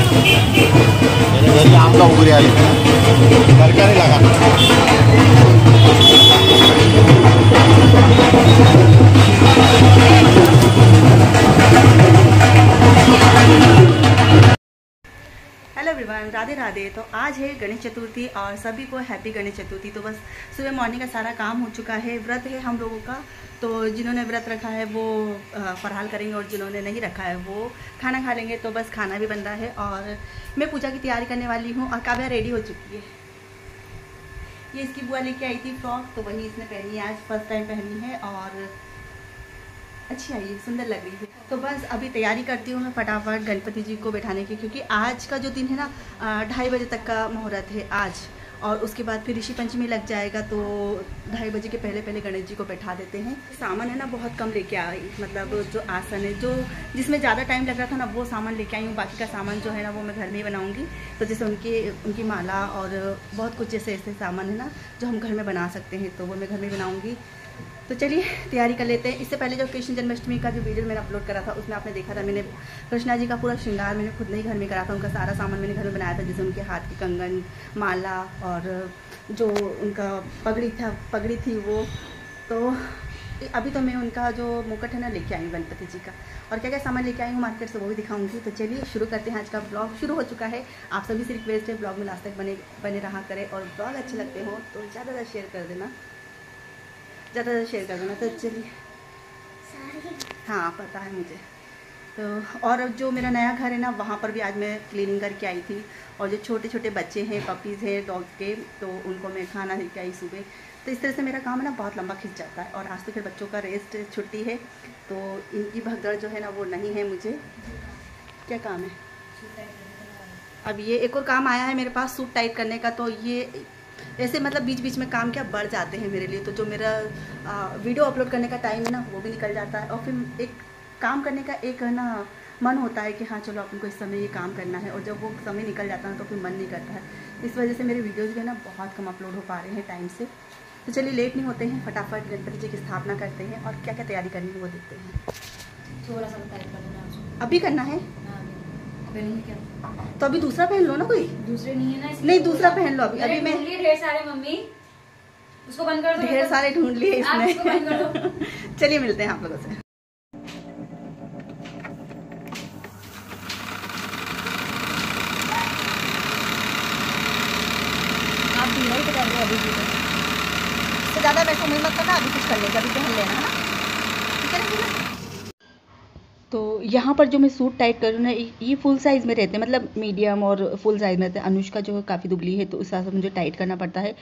मेरी आम का उगरे आई तड़का नहीं लगा। Hello everyone, Radhe Radhe. तो आज है गणेश चतुर्थी और सभी को हैप्पी गणेश चतुर्थी। तो बस सुबह मॉर्निंग का सारा काम हो चुका है। व्रत है हम लोगों का, तो जिन्होंने व्रत रखा है वो फरहाल करेंगे और जिन्होंने नहीं रखा है वो खाना खा लेंगे। तो बस खाना भी बन रहा है और मैं पूजा की तैयारी करने वाली हूँ। और काव्या रेडी हो चुकी है। ये इसकी बुआ लेके आई थी फ्रॉक, तो वही इसने पहनी है, आज फर्स्ट टाइम पहनी है और अच्छी आई है, सुंदर लग रही है। तो बस अभी तैयारी करती हूँ मैं फटाफट गणपति जी को बैठाने की, क्योंकि आज का जो दिन है ना 2:30 बजे तक का मुहूर्त है आज, और उसके बाद फिर ऋषि पंचमी लग जाएगा। तो 2:30 बजे के पहले पहले गणेश जी को बैठा देते हैं। सामान है ना बहुत कम लेके आई, मतलब जो आसन है जो जिसमें ज़्यादा टाइम लग रहा था ना वो सामान लेके आई हूँ। बाकी का सामान जो है ना वो मैं घर में ही बनाऊँगी। तो जैसे उनकी माला और बहुत कुछ जैसे ऐसे सामान है ना जो हम घर में बना सकते हैं, तो वो मैं घर में बनाऊँगी। तो चलिए तैयारी कर लेते हैं। इससे पहले जो कृष्ण जन्माष्टमी का जो वीडियो मैंने अपलोड करा था उसमें आपने देखा था, मैंने कृष्णा जी का पूरा श्रृंगार मैंने खुद नहीं घर में करा था। उनका सारा सामान मैंने घर में बनाया था, जैसे उनके हाथ के कंगन, माला और जो उनका पगड़ी थी वो। तो अभी तो मैं उनका जो मुकुट है ना लेके आई हूँ गणपति जी का, और क्या क्या सामान लेके आई हूँ मार्केट से वो भी दिखाऊंगी। तो चलिए शुरू करते हैं। आज का ब्लॉग शुरू हो चुका है। आप सभी से रिक्वेस्ट है ब्लॉग में लास्ट तक बने रहा करें, और ब्लॉग अच्छे लगते हो तो ज़्यादा शेयर कर देना, ज़्यादा शेयर कर देना। तो चलिए, हाँ पता है मुझे। तो और जो मेरा नया घर है ना वहाँ पर भी आज मैं क्लीनिंग करके आई थी, और जो छोटे छोटे बच्चे हैं, पपीज़ हैं डॉग के, तो उनको मैं खाना लेके आई सुबह। तो इस तरह से मेरा काम है ना बहुत लंबा खिंच जाता है। और आज तो फिर बच्चों का रेस्ट छुट्टी है, तो इनकी भगदड़ जो है ना वो नहीं है मुझे। क्या काम है? अब ये एक और काम आया है मेरे पास, सूट टाइट करने का। तो ये ऐसे मतलब बीच बीच में काम क्या बढ़ जाते हैं मेरे लिए। तो जो मेरा वीडियो अपलोड करने का टाइम है ना वो भी निकल जाता है, और फिर एक काम करने का एक है ना मन होता है कि हाँ चलो अपन को इस समय ये काम करना है, और जब वो समय निकल जाता है तो फिर मन नहीं करता है। इस वजह से मेरे वीडियोज़ भी ना बहुत कम अपलोड हो पा रहे हैं टाइम से। तो चलिए लेट नहीं होते हैं, फटाफट गणपति जी की स्थापना करते हैं और क्या क्या तैयारी करनी है वो देखते हैं। थोड़ा सा करना अभी करना है क्या? तो अभी दूसरा पहन लो ना। कोई दूसरे नहीं है ना? नहीं दूसरा पहन लो। अभी मैं ढेर सारे मम्मी उसको बंद कर दो। ढेर सारे ढूंढ लिए इसमें। इसको बंद कर दो। चलिए मिलते हैं आप लोगों से। आप भी नहीं कर रहे अभी भी, तो ज़्यादा वैसे नहीं मत करना, अभी कुछ कर लेंगे, अभी पहन लेना है ना, ठीक है ना। तो यहाँ पर जो मैं सूट टाइट कर रही हूँ ना ये फुल साइज़ में रहते हैं, मतलब मीडियम और फुल साइज़ में रहते हैं। अनुष्का जो है काफ़ी दुबली है, तो उस हिसाब से मुझे टाइट करना पड़ता है।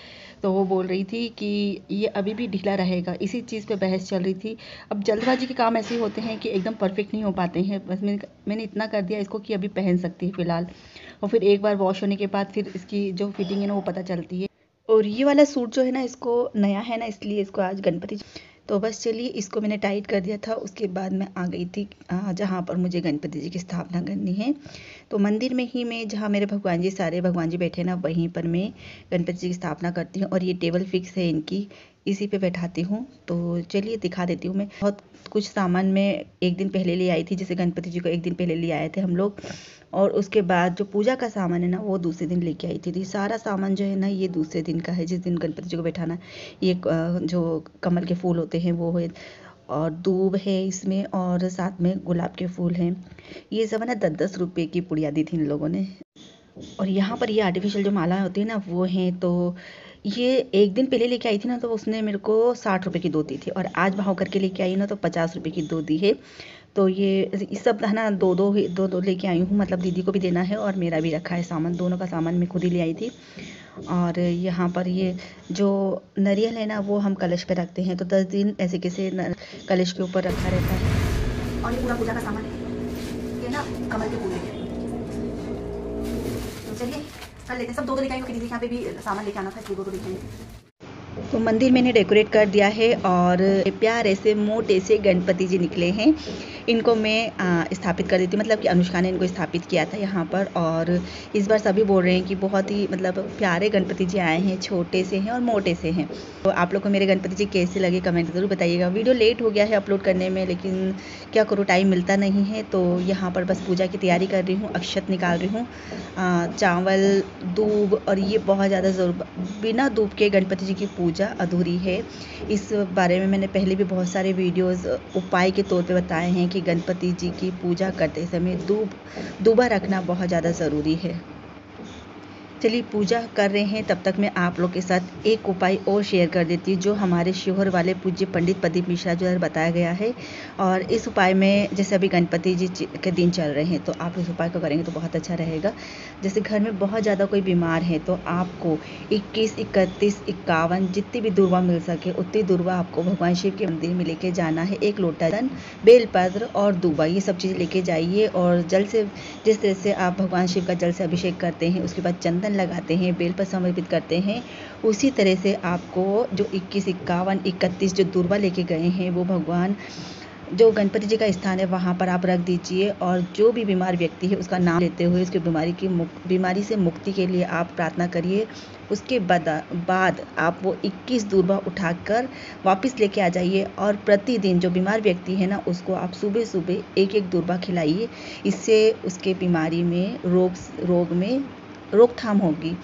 तो वो बोल रही थी कि ये अभी भी ढीला रहेगा, इसी चीज़ पे बहस चल रही थी। अब जल्दबाजी के काम ऐसे होते हैं कि एकदम परफेक्ट नहीं हो पाते हैं। बस मैंने इतना कर दिया इसको कि अभी पहन सकती है फ़िलहाल, और फिर एक बार वॉश होने के बाद फिर इसकी जो फिटिंग है ना वो पता चलती है। और ये वाला सूट जो है ना इसको नया है ना, इसलिए इसको आज गणपति। तो बस चलिए इसको मैंने टाइट कर दिया था। उसके बाद मैं आ गई थी जहाँ पर मुझे गणपति जी की स्थापना करनी है। तो मंदिर में ही मैं, जहाँ मेरे भगवान जी सारे भगवान जी बैठे ना, वहीं पर मैं गणपति जी की स्थापना करती हूँ। और ये टेबल फिक्स है इनकी, इसी पे बैठाती हूँ। तो चलिए दिखा देती हूँ। मैं बहुत कुछ सामान मैं एक दिन पहले ले आई थी, जैसे गणपति जी को एक दिन पहले ले आए थे हम लोग। और उसके बाद जो पूजा का सामान है ना वो दूसरे दिन लेके आई थी। तो सारा सामान जो है ना ये दूसरे दिन का है, जिस दिन गणपति जी को बैठाना। ये जो कमल के फूल होते हैं वो है, और दूब है इसमें, और साथ में गुलाब के फूल हैं। ये सब है ना 10-10 रुपये की पुड़िया दी थी इन लोगों ने। और यहाँ पर ये आर्टिफिशियल जो माला होती है ना वो हैं। तो ये एक दिन पहले लेके आई थी ना, तो उसने मेरे को 60 रुपये की 2 दी थी, और आज भाव करके लेके आई ना तो 50 रुपये की 2 दी है। तो ये सब है ना दो लेके आई हूँ, मतलब दीदी को भी देना है और मेरा भी रखा है सामान। दोनों का सामान मैं खुद ही ले आई थी। और यहाँ पर ये जो नारियल है ना वो हम कलश पे रखते हैं, तो 10 दिन ऐसे कैसे कलश के ऊपर रखा रहता है। और ये पूरा पूजा का सामान है, ये ना कमल के फूल है। तो चलिए कर लेते हैं। सब दो लेके आएंगे, दीदी यहाँ पे भी सामान लेके आना था, इसलिए 2 लेके आएंगे। तो मंदिर मैंने डेकोरेट कर दिया है और प्यारे से मोटे से गणपति जी निकले हैं। इनको मैं स्थापित कर देती हूँ, मतलब कि अनुष्का ने इनको स्थापित किया था यहाँ पर। और इस बार सभी बोल रहे हैं कि बहुत ही मतलब प्यारे गणपति जी आए हैं, छोटे से हैं और मोटे से हैं। तो आप लोग को मेरे गणपति जी कैसे लगे कमेंट ज़रूर बताइएगा। वीडियो लेट हो गया है अपलोड करने में, लेकिन क्या करूँ, टाइम मिलता नहीं है। तो यहाँ पर बस पूजा की तैयारी कर रही हूँ, अक्षत निकाल रही हूँ, चावल, दूब, और ये बहुत ज़्यादा ज़रूर, बिना दूब के गणपति जी की पूजा अधूरी है। इस बारे में मैंने पहले भी बहुत सारे वीडियोस उपाय के तौर पे बताए हैं कि गणपति जी की पूजा करते समय दूबा रखना बहुत ज़्यादा ज़रूरी है। चलिए पूजा कर रहे हैं, तब तक मैं आप लोग के साथ एक उपाय और शेयर कर देती हूँ जो हमारे शिहोर वाले पूज्य पंडित प्रदीप मिश्रा जो है बताया गया है। और इस उपाय में जैसे अभी गणपति जी के दिन चल रहे हैं तो आप इस उपाय को करेंगे तो बहुत अच्छा रहेगा। जैसे घर में बहुत ज़्यादा कोई बीमार है तो आपको 21, 31, 51 जितनी भी दुर्वा मिल सके उतनी दुर्वा आपको भगवान शिव के मंदिर में लेके जाना है। एक लोटा जल, बेलपत्र और दूबा, ये सब चीज़ लेके जाइए। और जल से, जिस तरह से आप भगवान शिव का जल से अभिषेक करते हैं, उसके बाद चंदन लगाते हैं, बेल पर समर्पित करते हैं, उसी तरह से आपको जो 21, 51, 31 जो दुर्वा लेके गए हैं वो भगवान जो गणपति जी का स्थान है वहाँ पर आप रख दीजिए। और जो भी बीमार व्यक्ति है उसका नाम लेते हुए उसकी बीमारी से मुक्ति के लिए आप प्रार्थना करिए। उसके बाद आप वो 21 दुर्वा उठाकर वापस लेके आ जाइए। और प्रतिदिन जो बीमार व्यक्ति है ना उसको आप सुबह सुबह एक एक दुर्वा खिलाइए। इससे उसके बीमारी में रोग में रोकथाम होगी।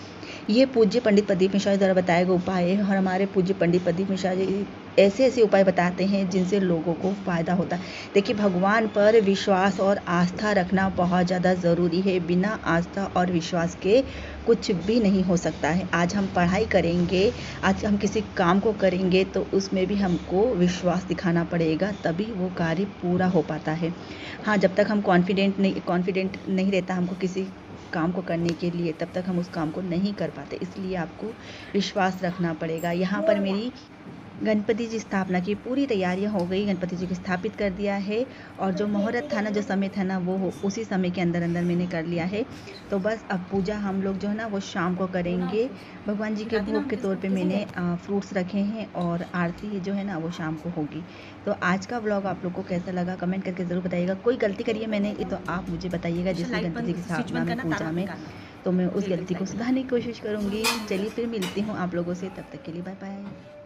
ये पूज्य पंडित प्रदीप मिश्रा द्वारा बताया गया उपाय है। और हमारे पूज्य पंडित प्रदीप मिश्रा जी ऐसे उपाय बताते हैं जिनसे लोगों को फ़ायदा होता है। देखिए, भगवान पर विश्वास और आस्था रखना बहुत ज़्यादा ज़रूरी है। बिना आस्था और विश्वास के कुछ भी नहीं हो सकता है। आज हम पढ़ाई करेंगे, आज हम किसी काम को करेंगे तो उसमें भी हमको विश्वास दिखाना पड़ेगा, तभी वो कार्य पूरा हो पाता है। हाँ, जब तक हम कॉन्फिडेंट नहीं रहता हमको किसी काम को करने के लिए, तब तक हम उस काम को नहीं कर पाते। इसलिए आपको विश्वास रखना पड़ेगा। यहाँ पर मेरी गणपति जी स्थापना की पूरी तैयारियां हो गई, गणपति जी को स्थापित कर दिया है। और जो मुहूर्त था ना, जो समय था ना, वो उसी समय के अंदर मैंने कर लिया है। तो बस अब पूजा हम लोग जो है ना वो शाम को करेंगे। भगवान जी के भोग के तौर पे मैंने फ्रूट्स रखे हैं और आरती जो है ना वो शाम को होगी। तो आज का व्लॉग आप लोग को कैसा लगा कमेंट करके ज़रूर बताइएगा। कोई गलती करिए मैंने तो आप मुझे बताइएगा, जैसे गणपति जी की स्थापना में, पूजा में, तो मैं उस गलती को सुधारने की कोशिश करूँगी। चलिए फिर मिलती हूँ आप लोगों से, तब तक के लिए बाय बाय।